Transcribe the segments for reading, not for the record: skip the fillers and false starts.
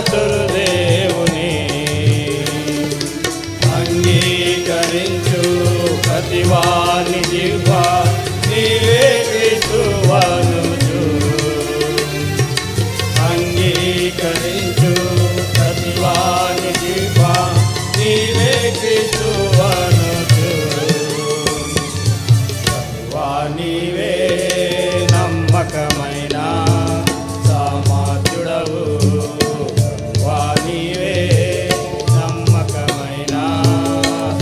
భక్తులు దేవుని అంగీకరించు ప్రతివాని జిహ్వా నీవే క్రీస్తువనుచు అంగీకరించు ప్రతివాని జిహ్వా నీవే క్రీస్తువనుచు నీవే నమ్మకమైన సామర్థ్యుడవు నీవే నమ్మకమైన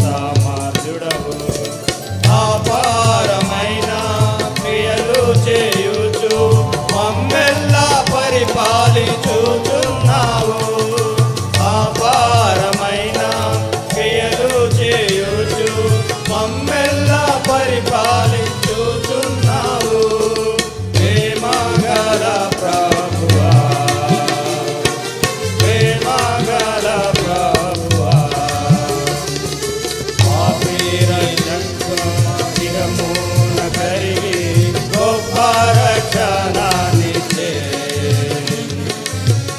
సామర్థ్యుడవు అపారమైన క్రియలు చేయుచు మమ్మెల్లా పరిపాలించుచున్నావు అపారమైన క్రియలు చేయుచు మమ్మెల్లా పరిపాలించుచున్నావు ప్రేమగల ప్రభువా ప్రేమగల ప్రభువా పాపిరక్షణమున కరిగి గొప్ప రక్షణనిచ్చే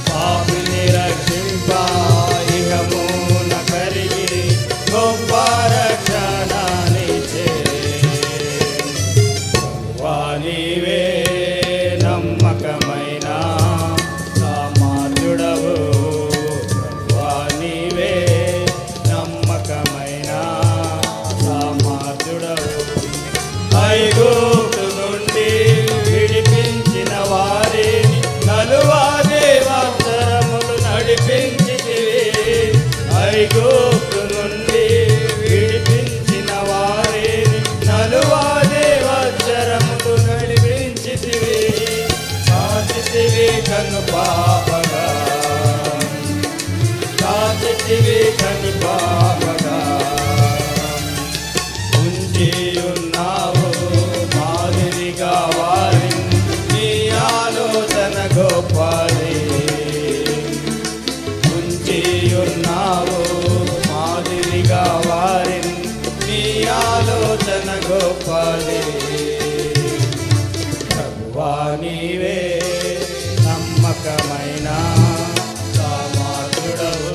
పాపిని రక్షింప ఇహమున కరిగి గొప్ప రక్షణనిచ్చే నీవే నమ్మకమైన సామర్థ్యుడవు నీవే నమ్మకమైన సామర్థ్యుడవు ఐగుప్తు నుండి విడిపించిన వారిని నలువాది సంవత్సరములు నడిపించితివి ఐగుప్తు నుండి విడిపించిన వారిని నలువాది సంవత్సరములు నడిపించితివి కాచితివి కను పాపగా కాచితివి కను పాపగా ఉంచి ఉన్నావు మాదిరిగా వారిని నీ ఆలోచన గొప్పది ఉంచి ఉన్నావు మాదిరిగా వారిని నీ ఆలోచన గొప్పది ప్రభువా నీవే నమ్మకమైన సామర్థ్యుడవు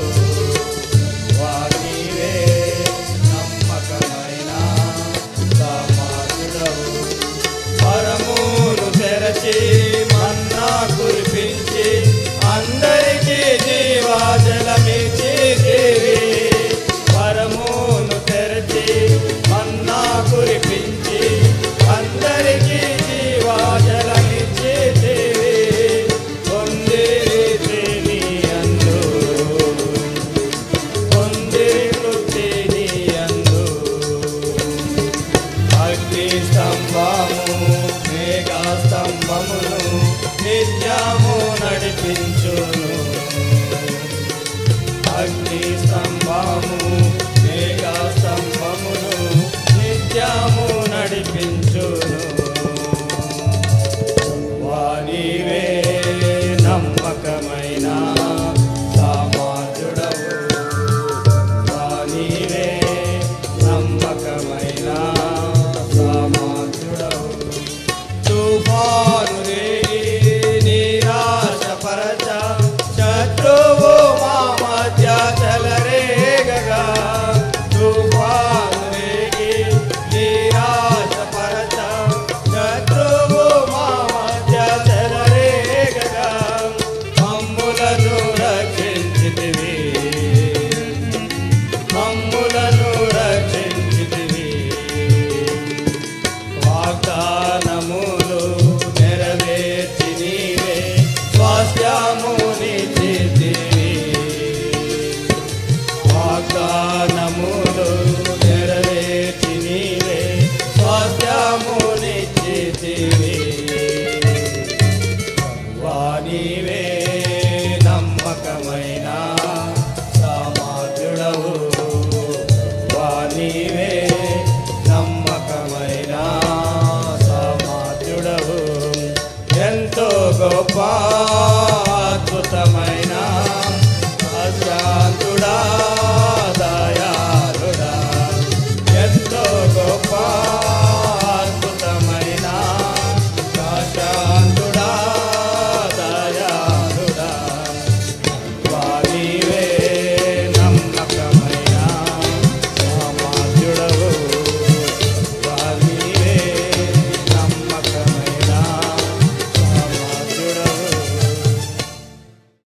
ప్రభువా నీవే నమ్మకమైన సామర్థ్యుడవు పరమును తెరచి మన్నా కురిపించి అందరికీ జీవజలమిచ్చితివి పరమును తెరచి మన్నా కురిపించి అందరికీ జీవజలమిచ్చితివి పొందిరి నీ అందు పొందిరి తృప్తి నీ అందు అగ్ని స్తంభము మేఘ స్తంభమును నిత్యము నడిపించును అగ్ని స్తంభము మేఘ స్తంభమును నిత్యము నడిపించును నీవే నమ్మకమైన సామర్థ్యుడవు నీవే నమ్మకమైన సామర్థ్యుడవు తుఫాను రేగి నిరాశపరచ శత్రువు మా మధ్య చెలరేగగా తుఫాను రేగి నిరాశపరచ శత్రువు మా మధ్య చెలరేగగా మమ్ములను రక్షించితివి మమ్ములను రక్షించితివి వాగ్దానములు నెరవేర్చి నీవే స్వాస్థ్యమునిచ్చితివి వాగ్దానములు నెరవేర్చి నీవే స్వాస్థ్యమునిచ్చితివి నీవే నమ్మకమైన సామర్థ్యుడవు నీవే నమ్మకమైన సామర్థ్యుడవు ఎంతో గొప్ప అద్భుతమైన